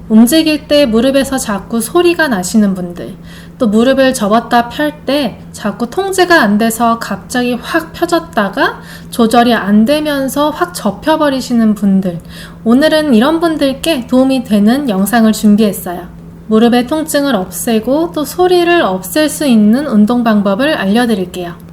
움직일 때 무릎에서 자꾸 소리가 나시는 분들, 또 무릎을 접었다 펼 때 자꾸 통제가 안 돼서 갑자기 확 펴졌다가 조절이 안 되면서 확 접혀버리시는 분들, 오늘은 이런 분들께 도움이 되는 영상을 준비했어요. 무릎의 통증을 없애고 또 소리를 없앨 수 있는 운동 방법을 알려드릴게요.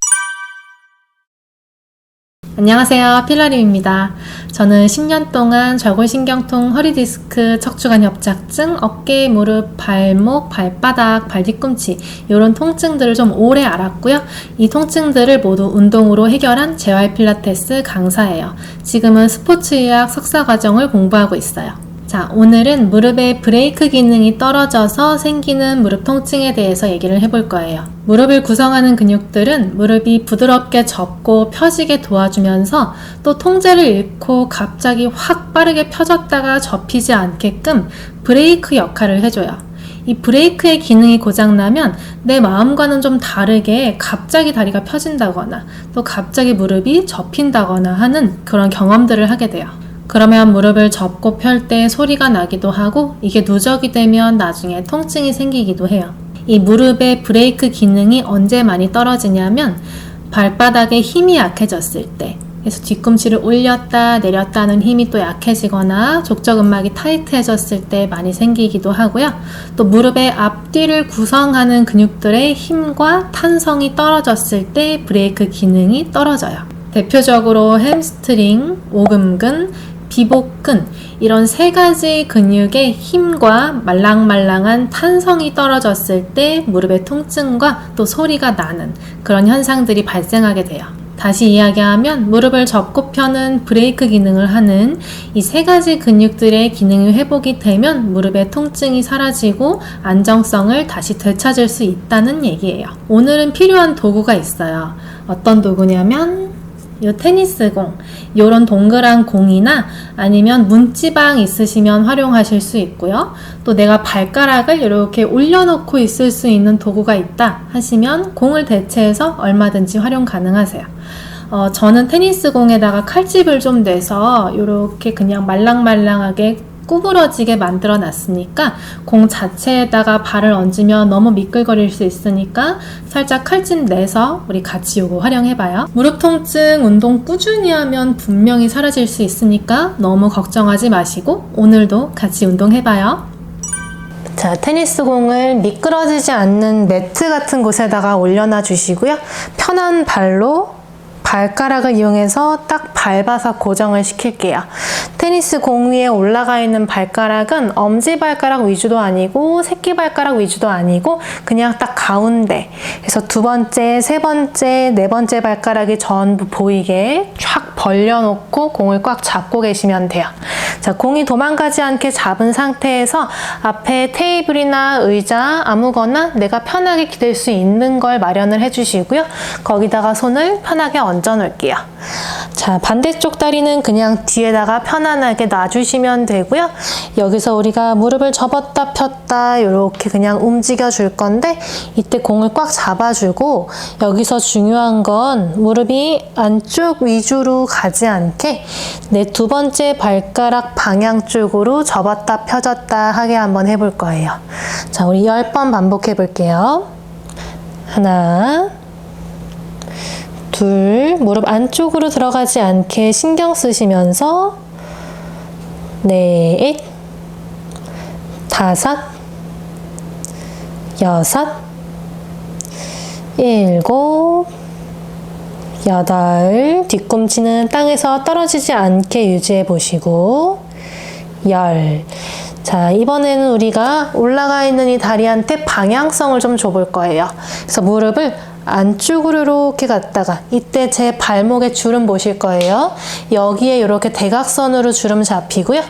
안녕하세요, 필라림입니다. 저는 10년 동안 좌골신경통, 허리디스크, 척추관 협착증, 어깨, 무릎, 발목, 발바닥, 발뒤꿈치 이런 통증들을 좀 오래 알았고요. 이 통증들을 모두 운동으로 해결한 재활 필라테스 강사예요. 지금은 스포츠의학 석사과정을 공부하고 있어요. 자, 오늘은 무릎의 브레이크 기능이 떨어져서 생기는 무릎 통증에 대해서 얘기를 해볼 거예요. 무릎을 구성하는 근육들은 무릎이 부드럽게 접고 펴지게 도와주면서 또 통제를 잃고 갑자기 확 빠르게 펴졌다가 접히지 않게끔 브레이크 역할을 해줘요. 이 브레이크의 기능이 고장나면 내 마음과는 좀 다르게 갑자기 다리가 펴진다거나 또 갑자기 무릎이 접힌다거나 하는 그런 경험들을 하게 돼요. 그러면 무릎을 접고 펼 때 소리가 나기도 하고 이게 누적이 되면 나중에 통증이 생기기도 해요. 이 무릎의 브레이크 기능이 언제 많이 떨어지냐면 발바닥에 힘이 약해졌을 때, 그래서 뒤꿈치를 올렸다 내렸다 하는 힘이 또 약해지거나 족저근막이 타이트해졌을 때 많이 생기기도 하고요. 또 무릎의 앞뒤를 구성하는 근육들의 힘과 탄성이 떨어졌을 때 브레이크 기능이 떨어져요. 대표적으로 햄스트링, 오금근, 비복근 이런 세 가지 근육의 힘과 말랑말랑한 탄성이 떨어졌을 때 무릎의 통증과 또 소리가 나는 그런 현상들이 발생하게 돼요. 다시 이야기하면 무릎을 접고 펴는 브레이크 기능을 하는 이 세 가지 근육들의 기능이 회복이 되면 무릎의 통증이 사라지고 안정성을 다시 되찾을 수 있다는 얘기예요. 오늘은 필요한 도구가 있어요. 어떤 도구냐면 이 테니스공, 이런 동그란 공이나 아니면 문지방 있으시면 활용하실 수 있고요. 또 내가 발가락을 이렇게 올려놓고 있을 수 있는 도구가 있다 하시면 공을 대체해서 얼마든지 활용 가능하세요. 저는 테니스공에다가 칼집을 좀 내서 이렇게 그냥 말랑말랑하게 구부러지게 만들어 놨으니까 공 자체에다가 발을 얹으면 너무 미끌거릴 수 있으니까 살짝 칼집 내서 우리 같이 요거 활용해봐요. 무릎 통증 운동 꾸준히 하면 분명히 사라질 수 있으니까 너무 걱정하지 마시고 오늘도 같이 운동해봐요. 자, 테니스 공을 미끄러지지 않는 매트 같은 곳에다가 올려놔 주시고요. 편한 발로 발가락을 이용해서 딱 밟아서 고정을 시킬게요. 테니스 공 위에 올라가 있는 발가락은 엄지발가락 위주도 아니고 새끼발가락 위주도 아니고 그냥 딱 가운데, 그래서 두 번째, 세 번째, 네 번째 발가락이 전부 보이게 쫙 벌려놓고 공을 꽉 잡고 계시면 돼요. 자, 공이 도망가지 않게 잡은 상태에서 앞에 테이블이나 의자 아무거나 내가 편하게 기댈 수 있는 걸 마련을 해주시고요. 거기다가 손을 편하게 얹어 놓을게요. 자, 반대쪽 다리는 그냥 뒤에다가 편안하게 놔주시면 되고요. 여기서 우리가 무릎을 접었다 폈다 이렇게 그냥 움직여 줄 건데 이때 공을 꽉 잡아주고 여기서 중요한 건 무릎이 안쪽 위주로 가지 않게 내 두 번째 발가락 방향 쪽으로 접었다 펴졌다 하게 한번 해볼 거예요. 자, 우리 10번 반복해 볼게요. 하나, 둘, 무릎 안쪽으로 들어가지 않게 신경 쓰시면서 넷, 다섯, 여섯, 일곱, 여덟, 뒤꿈치는 땅에서 떨어지지 않게 유지해 보시고 열. 자, 이번에는 우리가 올라가 있는 이 다리한테 방향성을 좀 줘볼 거예요. 그래서 무릎을 안쪽으로 이렇게 갔다가 이때 제 발목에 주름 보실 거예요. 여기에 이렇게 대각선으로 주름 잡히고요.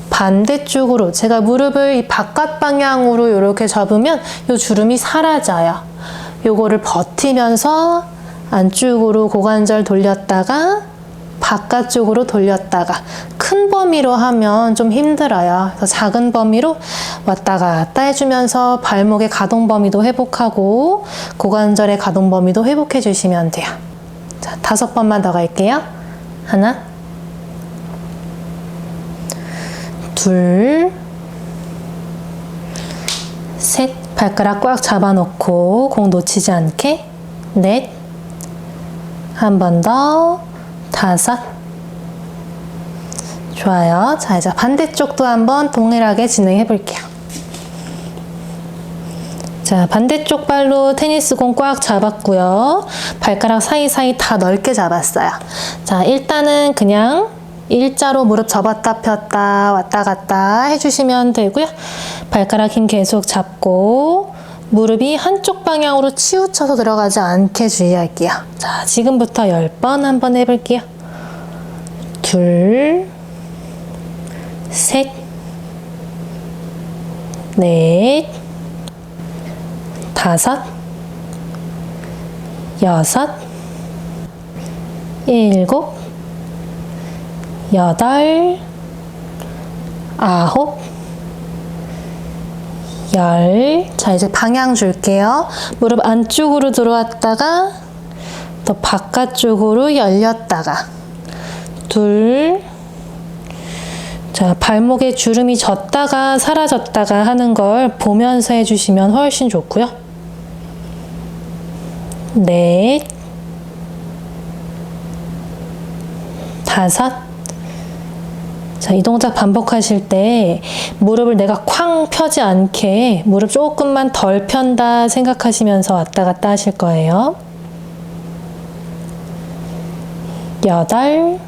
반대쪽으로 제가 무릎을 이 바깥 방향으로 이렇게 접으면 이 주름이 사라져요. 요거를 버티면서 안쪽으로 고관절 돌렸다가 바깥쪽으로 돌렸다가 큰 범위로 하면 좀 힘들어요. 그래서 작은 범위로 왔다 갔다 해주면서 발목의 가동 범위도 회복하고 고관절의 가동 범위도 회복해 주시면 돼요. 자, 5번만 더 갈게요. 하나, 둘, 셋, 발가락 꽉 잡아놓고 공 놓치지 않게. 넷, 한 번 더. 다섯. 좋아요. 자, 이제 반대쪽도 한번 동일하게 진행해 볼게요. 자, 반대쪽 발로 테니스 공 꽉 잡았고요. 발가락 사이사이 다 넓게 잡았어요. 자, 일단은 그냥 일자로 무릎 접었다 폈다 왔다 갔다 해주시면 되고요. 발가락 힘 계속 잡고 무릎이 한쪽 방향으로 치우쳐서 들어가지 않게 주의할게요. 자, 지금부터 10번 한번 해볼게요. 둘, 셋, 넷, 다섯, 여섯, 일곱, 여덟, 아홉, 열. 자, 이제 방향 줄게요. 무릎 안쪽으로 들어왔다가 또 바깥쪽으로 열렸다가 둘. 자, 발목에 주름이 졌다가 사라졌다가 하는 걸 보면서 해주시면 훨씬 좋고요. 넷, 다섯. 자, 이 동작 반복하실 때 무릎을 내가 쾅 펴지 않게 무릎 조금만 덜 편다 생각하시면서 왔다 갔다 하실 거예요. 여덟,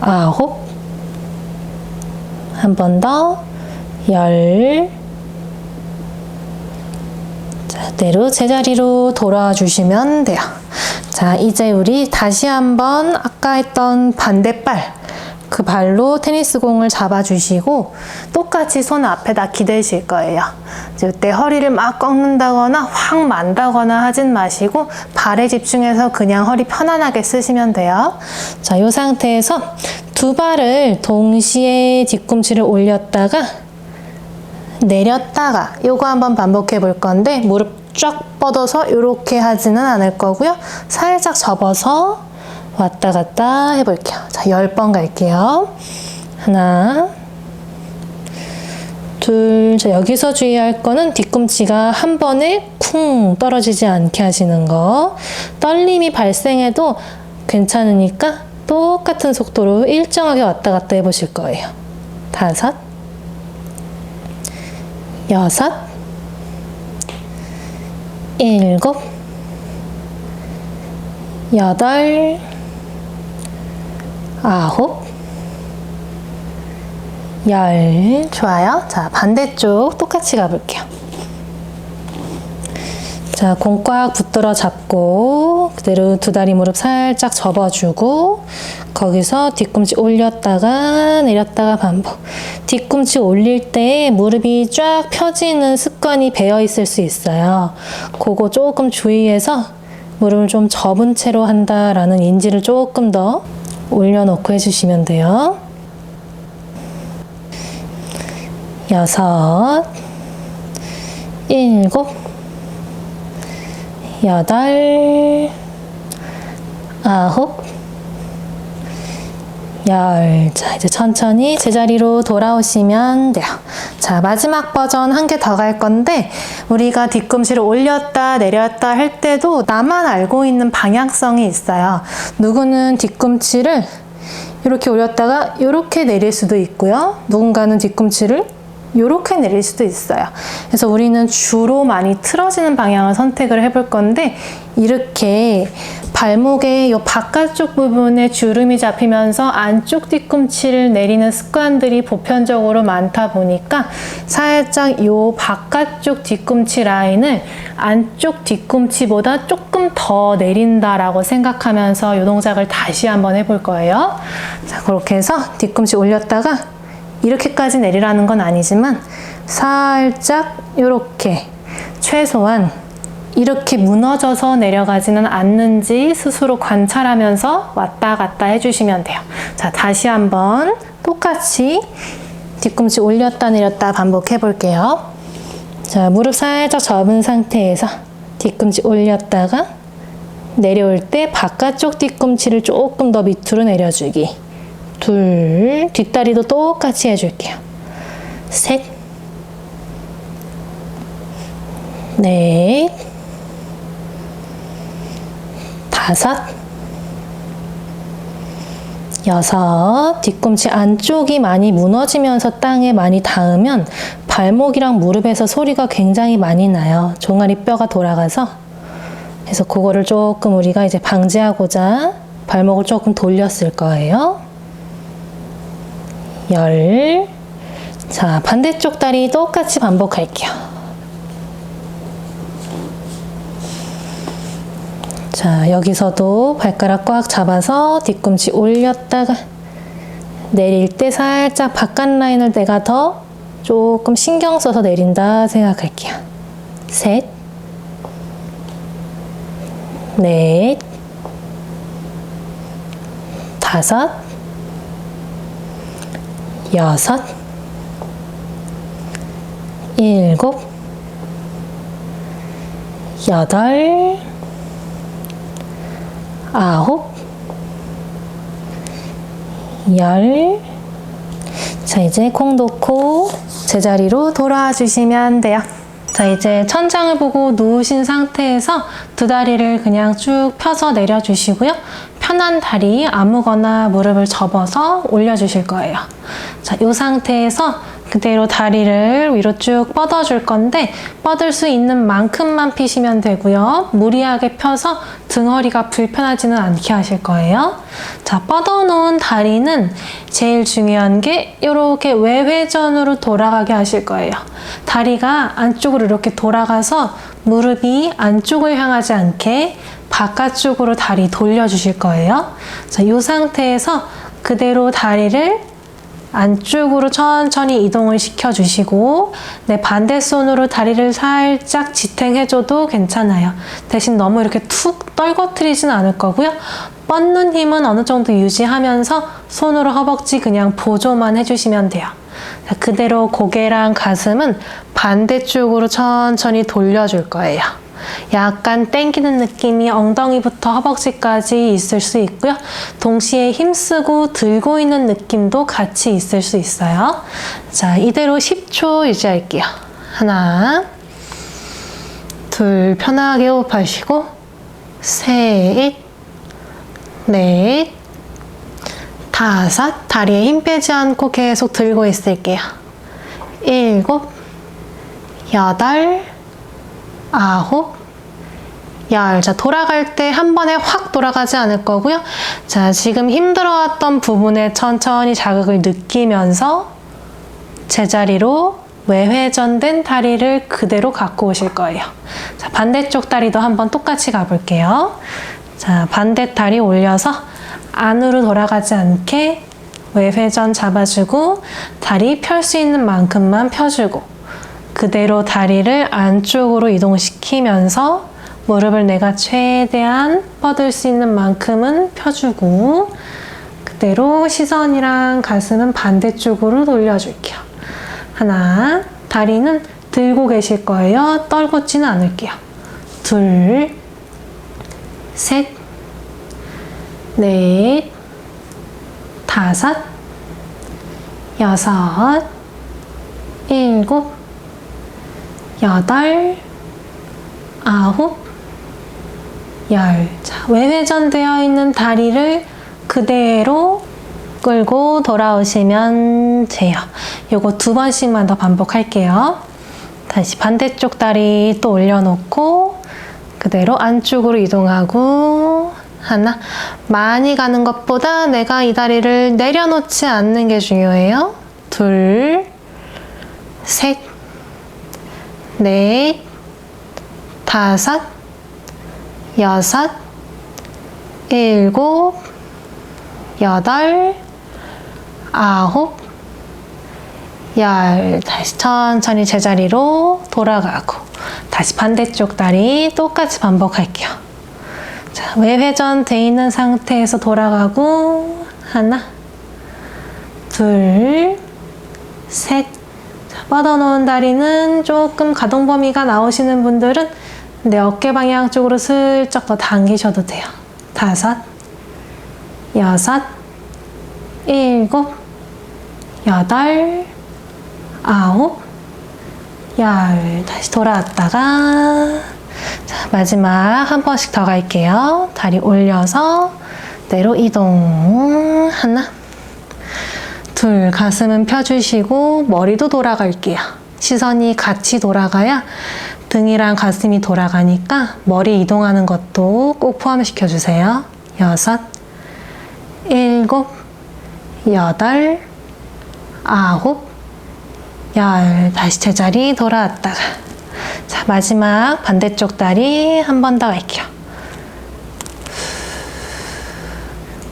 아홉, 한 번 더, 열. 자, 그대로 제자리로 돌아와 주시면 돼요. 자, 이제 우리 다시 한번 아까 했던 반대발, 그 발로 테니스 공을 잡아주시고 똑같이 손 앞에다 기대실 거예요. 이때 허리를 막 꺾는다거나 확 만다거나 하진 마시고 발에 집중해서 그냥 허리 편안하게 쓰시면 돼요. 자, 이 상태에서 두 발을 동시에 뒤꿈치를 올렸다가 내렸다가 요거 한번 반복해 볼 건데 무릎 쫙 뻗어서 이렇게 하지는 않을 거고요. 살짝 접어서 왔다 갔다 해볼게요. 자, 10번 갈게요. 하나, 둘. 자, 여기서 주의할 거는 뒤꿈치가 한 번에 쿵 떨어지지 않게 하시는 거. 떨림이 발생해도 괜찮으니까 똑같은 속도로 일정하게 왔다 갔다 해보실 거예요. 다섯, 여섯, 일곱, 여덟, 아홉, 열. 좋아요. 자, 반대쪽 똑같이 가볼게요. 자, 공 꽉 붙들어 잡고 그대로 두 다리 무릎 살짝 접어주고 거기서 뒤꿈치 올렸다가 내렸다가 반복. 뒤꿈치 올릴 때 무릎이 쫙 펴지는 습관이 배어 있을 수 있어요. 그거 조금 주의해서 무릎을 좀 접은 채로 한다라는 인지를 조금 더 올려놓고 해주시면 돼요. 여섯, 일곱, 여덟, 아홉, 열. 자, 이제 천천히 제자리로 돌아오시면 돼요. 자, 마지막 버전 한 개 더 갈 건데 우리가 뒤꿈치를 올렸다 내렸다 할 때도 나만 알고 있는 방향성이 있어요. 누구는 뒤꿈치를 이렇게 올렸다가 이렇게 내릴 수도 있고요. 누군가는 뒤꿈치를 이렇게 내릴 수도 있어요. 그래서 우리는 주로 많이 틀어지는 방향을 선택을 해볼 건데 이렇게 발목의 이 바깥쪽 부분에 주름이 잡히면서 안쪽 뒤꿈치를 내리는 습관들이 보편적으로 많다 보니까 살짝 이 바깥쪽 뒤꿈치 라인을 안쪽 뒤꿈치보다 조금 더 내린다라고 생각하면서 이 동작을 다시 한번 해볼 거예요. 자, 그렇게 해서 뒤꿈치 올렸다가 이렇게까지 내리라는 건 아니지만 살짝 이렇게 최소한 이렇게 무너져서 내려가지는 않는지 스스로 관찰하면서 왔다 갔다 해주시면 돼요. 자, 다시 한번 똑같이 뒤꿈치 올렸다 내렸다 반복해 볼게요. 자, 무릎 살짝 접은 상태에서 뒤꿈치 올렸다가 내려올 때 바깥쪽 뒤꿈치를 조금 더 밑으로 내려주기. 둘, 뒷다리도 똑같이 해줄게요. 셋, 넷, 다섯, 여섯. 뒤꿈치 안쪽이 많이 무너지면서 땅에 많이 닿으면 발목이랑 무릎에서 소리가 굉장히 많이 나요. 종아리 뼈가 돌아가서. 그래서 그거를 조금 우리가 이제 방지하고자 발목을 조금 돌렸을 거예요. 열. 자, 반대쪽 다리 똑같이 반복할게요. 자, 여기서도 발가락 꽉 잡아서 뒤꿈치 올렸다가 내릴 때 살짝 바깥 라인을 내가 더 조금 신경 써서 내린다 생각할게요. 셋, 넷, 다섯, 여섯, 일곱, 여덟, 아홉, 열. 자, 이제 콩 놓고 제자리로 돌아와 주시면 돼요. 자, 이제 천장을 보고 누우신 상태에서 두 다리를 그냥 쭉 펴서 내려주시고요. 편한 다리 아무거나 무릎을 접어서 올려주실 거예요. 자, 이 상태에서 그대로 다리를 위로 쭉 뻗어줄 건데 뻗을 수 있는 만큼만 피시면 되고요. 무리하게 펴서 등허리가 불편하지는 않게 하실 거예요. 자, 뻗어놓은 다리는 제일 중요한 게 이렇게 외회전으로 돌아가게 하실 거예요. 다리가 안쪽으로 이렇게 돌아가서 무릎이 안쪽을 향하지 않게 바깥쪽으로 다리 돌려주실 거예요. 자, 이 상태에서 그대로 다리를 안쪽으로 천천히 이동을 시켜주시고 내 반대손으로 다리를 살짝 지탱해줘도 괜찮아요. 대신 너무 이렇게 툭 떨궈트리진 않을 거고요. 뻗는 힘은 어느 정도 유지하면서 손으로 허벅지 그냥 보조만 해주시면 돼요. 자, 그대로 고개랑 가슴은 반대쪽으로 천천히 돌려줄 거예요. 약간 당기는 느낌이 엉덩이부터 허벅지까지 있을 수 있고요. 동시에 힘쓰고 들고 있는 느낌도 같이 있을 수 있어요. 자, 이대로 10초 유지할게요. 하나, 둘, 편하게 호흡하시고 셋, 넷, 다섯. 다리에 힘 빼지 않고 계속 들고 있을게요. 일곱, 여덟, 아홉, 열. 자, 돌아갈 때 한 번에 확 돌아가지 않을 거고요. 자, 지금 힘들어왔던 부분에 천천히 자극을 느끼면서 제자리로 외회전된 다리를 그대로 갖고 오실 거예요. 자, 반대쪽 다리도 한번 똑같이 가볼게요. 자, 반대 다리 올려서 안으로 돌아가지 않게 외회전 잡아주고 다리 펼 수 있는 만큼만 펴주고 그대로 다리를 안쪽으로 이동시키면서 무릎을 내가 최대한 뻗을 수 있는 만큼은 펴주고 그대로 시선이랑 가슴은 반대쪽으로 돌려줄게요. 하나, 다리는 들고 계실 거예요. 떨구지는 않을게요. 둘, 셋, 넷, 다섯, 여섯, 일곱, 여덟, 아홉, 열. 자, 외회전되어 있는 다리를 그대로 끌고 돌아오시면 돼요. 요거 2번씩만 더 반복할게요. 다시 반대쪽 다리 또 올려놓고 그대로 안쪽으로 이동하고 하나. 많이 가는 것보다 내가 이 다리를 내려놓지 않는 게 중요해요. 둘, 셋, 넷, 다섯, 여섯, 일곱, 여덟, 아홉, 열. 다시 천천히 제자리로 돌아가고 다시 반대쪽 다리 똑같이 반복할게요. 자, 외회전 돼 있는 상태에서 돌아가고 하나, 둘, 셋. 자, 뻗어놓은 다리는 조금 가동 범위가 나오시는 분들은 내 어깨 방향 쪽으로 슬쩍 더 당기셔도 돼요. 다섯, 여섯, 일곱, 여덟, 아홉, 열. 다시 돌아왔다가 자, 마지막 한 번씩 더 갈게요. 다리 올려서 내로 이동. 하나, 둘. 가슴은 펴주시고 머리도 돌아갈게요. 시선이 같이 돌아가야 등이랑 가슴이 돌아가니까 머리 이동하는 것도 꼭 포함시켜주세요. 여섯, 일곱, 여덟, 아홉, 열. 다시 제자리 돌아왔다가 자, 마지막 반대쪽 다리 한 번 더 갈게요.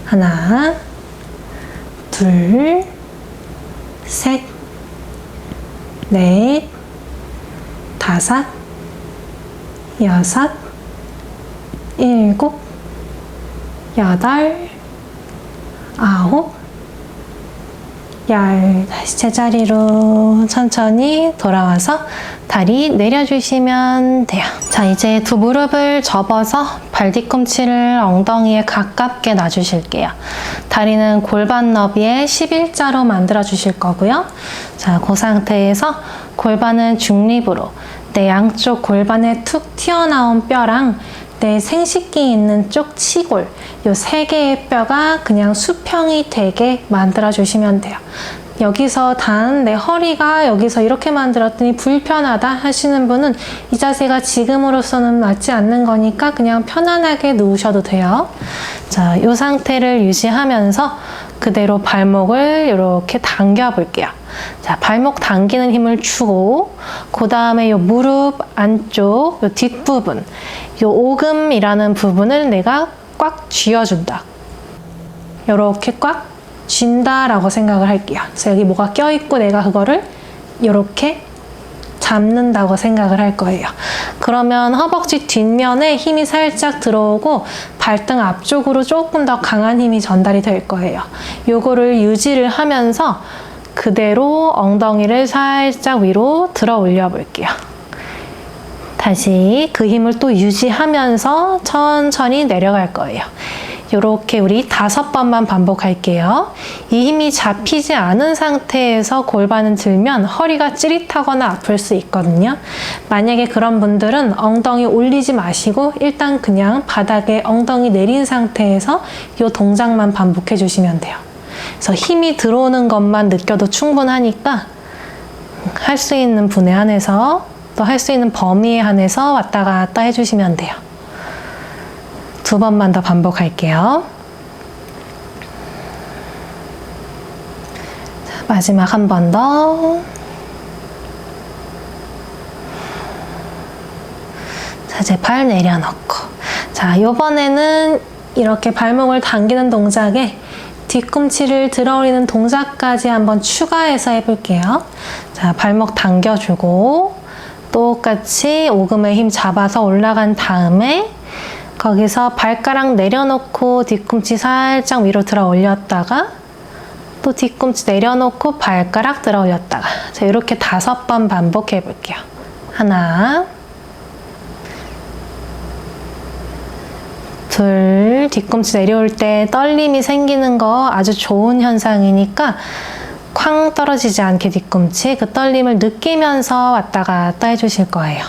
하나, 둘, 셋, 넷, 다섯, 여섯, 일곱, 여덟, 아홉, 열. 다시 제자리로 천천히 돌아와서 다리 내려주시면 돼요. 자, 이제 두 무릎을 접어서 발 뒤꿈치를 엉덩이에 가깝게 놔주실게요. 다리는 골반 너비에 11자로 만들어 주실 거고요. 자, 그 상태에서 골반은 중립으로 내 양쪽 골반에 툭 튀어나온 뼈랑 내 생식기 있는 쪽 치골, 요 세 개의 뼈가 그냥 수평이 되게 만들어 주시면 돼요. 여기서 단 내 허리가 여기서 이렇게 만들었더니 불편하다 하시는 분은 이 자세가 지금으로서는 맞지 않는 거니까 그냥 편안하게 누우셔도 돼요. 자, 이 상태를 유지하면서 그대로 발목을 이렇게 당겨 볼게요. 자, 발목 당기는 힘을 주고 그 다음에 이 무릎 안쪽 이 뒷부분, 이 오금이라는 부분을 내가 꽉 쥐어준다. 이렇게 꽉 쥔다라고 생각을 할게요. 그래서 여기 뭐가 껴있고 내가 그거를 이렇게 잡는다고 생각을 할 거예요. 그러면 허벅지 뒷면에 힘이 살짝 들어오고 발등 앞쪽으로 조금 더 강한 힘이 전달이 될 거예요. 요거를 유지를 하면서 그대로 엉덩이를 살짝 위로 들어 올려 볼게요. 다시 그 힘을 또 유지하면서 천천히 내려갈 거예요. 이렇게 우리 5번만 반복할게요. 이 힘이 잡히지 않은 상태에서 골반을 들면 허리가 찌릿하거나 아플 수 있거든요. 만약에 그런 분들은 엉덩이 올리지 마시고 일단 그냥 바닥에 엉덩이 내린 상태에서 이 동작만 반복해 주시면 돼요. 그래서 힘이 들어오는 것만 느껴도 충분하니까 할 수 있는 분에 한해서 또 할 수 있는 범위에 한해서 왔다 갔다 해주시면 돼요. 2번만 더 반복할게요. 자, 마지막 한 번 더. 자, 이제 발 내려놓고. 자, 이번에는 이렇게 발목을 당기는 동작에 뒤꿈치를 들어 올리는 동작까지 한번 추가해서 해볼게요. 자, 발목 당겨주고 똑같이 오금에 힘 잡아서 올라간 다음에 거기서 발가락 내려놓고 뒤꿈치 살짝 위로 들어 올렸다가 또 뒤꿈치 내려놓고 발가락 들어 올렸다가 자, 이렇게 5번 반복해 볼게요. 하나, 둘, 뒤꿈치 내려올 때 떨림이 생기는 거 아주 좋은 현상이니까 쾅 떨어지지 않게 뒤꿈치 그 떨림을 느끼면서 왔다 갔다 해주실 거예요.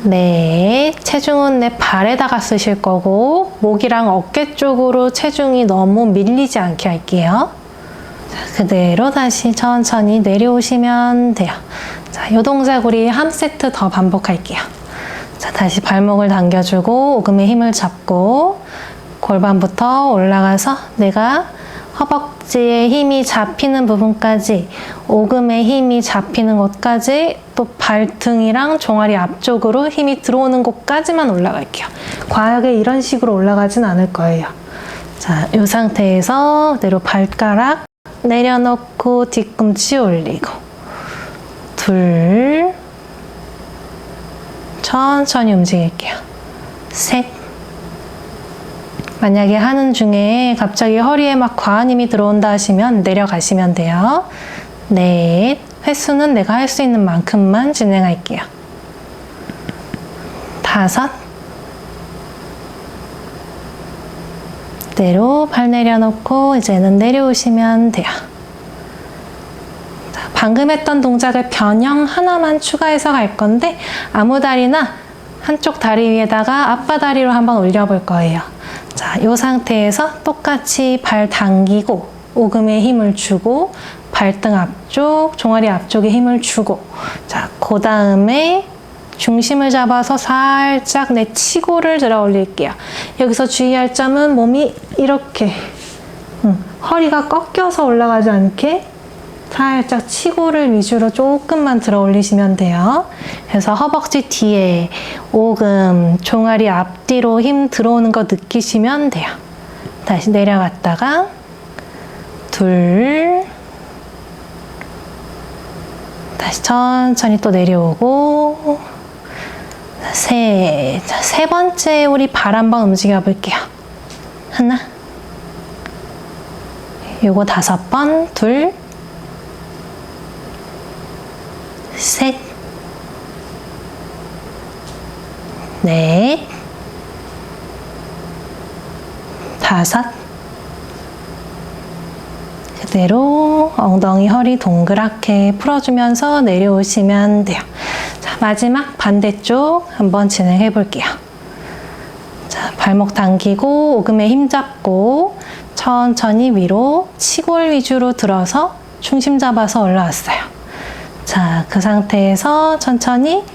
네, 체중은 내 발에다가 쓰실 거고 목이랑 어깨 쪽으로 체중이 너무 밀리지 않게 할게요. 자, 그대로 다시 천천히 내려오시면 돼요. 자, 이 동작 우리 한 세트 더 반복할게요. 자, 다시 발목을 당겨주고 오금에 힘을 잡고 골반부터 올라가서 내가 허벅지에 힘이 잡히는 부분까지 오금에 힘이 잡히는 곳까지 또 발등이랑 종아리 앞쪽으로 힘이 들어오는 곳까지만 올라갈게요. 과하게 이런 식으로 올라가진 않을 거예요. 자, 이 상태에서 그대로 발가락 내려놓고 뒤꿈치 올리고 둘, 천천히 움직일게요. 셋, 만약에 하는 중에 갑자기 허리에 막 과한 힘이 들어온다 하시면 내려가시면 돼요. 넷, 횟수는 내가 할 수 있는 만큼만 진행할게요. 5, 그대로 발 내려놓고 이제는 내려오시면 돼요. 자, 방금 했던 동작을 변형 하나만 추가해서 갈 건데 아무 다리나 한쪽 다리 위에다가 앞바다리로 한번 올려볼 거예요. 자, 이 상태에서 똑같이 발 당기고 오금에 힘을 주고 발등 앞쪽, 종아리 앞쪽에 힘을 주고 자, 그 다음에 중심을 잡아서 살짝 내치고를 들어 올릴게요. 여기서 주의할 점은 몸이 이렇게 허리가 꺾여서 올라가지 않게 살짝 치고를 위주로 조금만 들어 올리시면 돼요. 그래서 허벅지 뒤에 오금, 종아리 앞뒤로 힘 들어오는 거 느끼시면 돼요. 다시 내려갔다가 둘, 다시 천천히 또 내려오고 셋. 자, 세 번째 우리 발 한번 움직여 볼게요. 하나, 요거 5번, 둘, 셋, 넷, 5. 그대로 엉덩이 허리 동그랗게 풀어주면서 내려오시면 돼요. 자, 마지막 반대쪽 한번 진행해 볼게요. 자, 발목 당기고 오금에 힘 잡고 천천히 위로 치골 위주로 들어서 중심 잡아서 올라왔어요. 자, 그 상태에서 천천히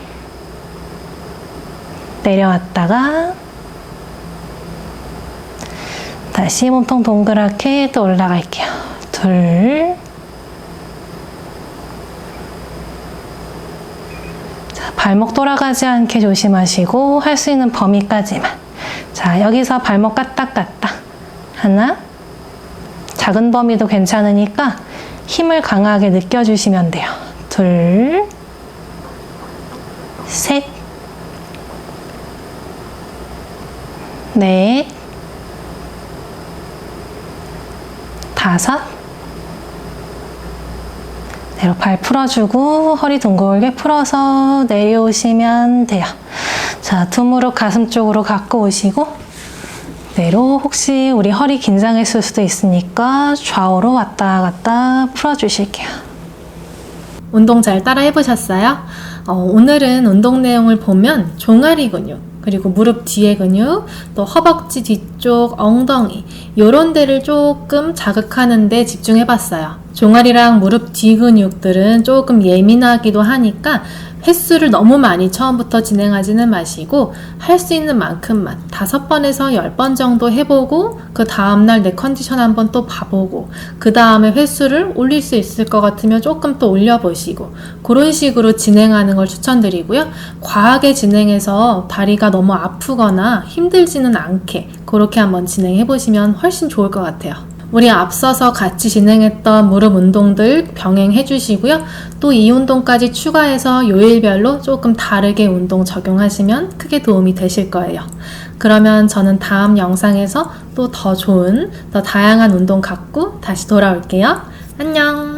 내려왔다가 다시 몸통 동그랗게 또 올라갈게요. 둘, 자, 발목 돌아가지 않게 조심하시고 할 수 있는 범위까지만. 자, 여기서 발목 까딱까딱 하나, 작은 범위도 괜찮으니까 힘을 강하게 느껴주시면 돼요. 둘, 셋, 넷, 5. 내로 발 풀어주고 허리 둥글게 풀어서 내려오시면 돼요. 자, 두 무릎 가슴 쪽으로 갖고 오시고 내로 혹시 우리 허리 긴장했을 수도 있으니까 좌우로 왔다 갔다 풀어주실게요. 운동 잘 따라 해보셨어요? 오늘은 운동 내용을 보면 종아리 근육, 그리고 무릎 뒤에 근육, 또 허벅지 뒤쪽, 엉덩이 이런 데를 조금 자극하는 데 집중해봤어요. 종아리랑 무릎 뒤 근육들은 조금 예민하기도 하니까 횟수를 너무 많이 처음부터 진행하지는 마시고 할 수 있는 만큼만 5번에서 10번 정도 해보고 그 다음날 내 컨디션 한번 또 봐보고 그 다음에 횟수를 올릴 수 있을 것 같으면 조금 또 올려보시고 그런 식으로 진행하는 걸 추천드리고요. 과하게 진행해서 다리가 너무 아프거나 힘들지는 않게 그렇게 한번 진행해보시면 훨씬 좋을 것 같아요. 우리 앞서서 같이 진행했던 무릎 운동들 병행해 주시고요. 또 이 운동까지 추가해서 요일별로 조금 다르게 운동 적용하시면 크게 도움이 되실 거예요. 그러면 저는 다음 영상에서 또 더 좋은, 더 다양한 운동 갖고 다시 돌아올게요. 안녕!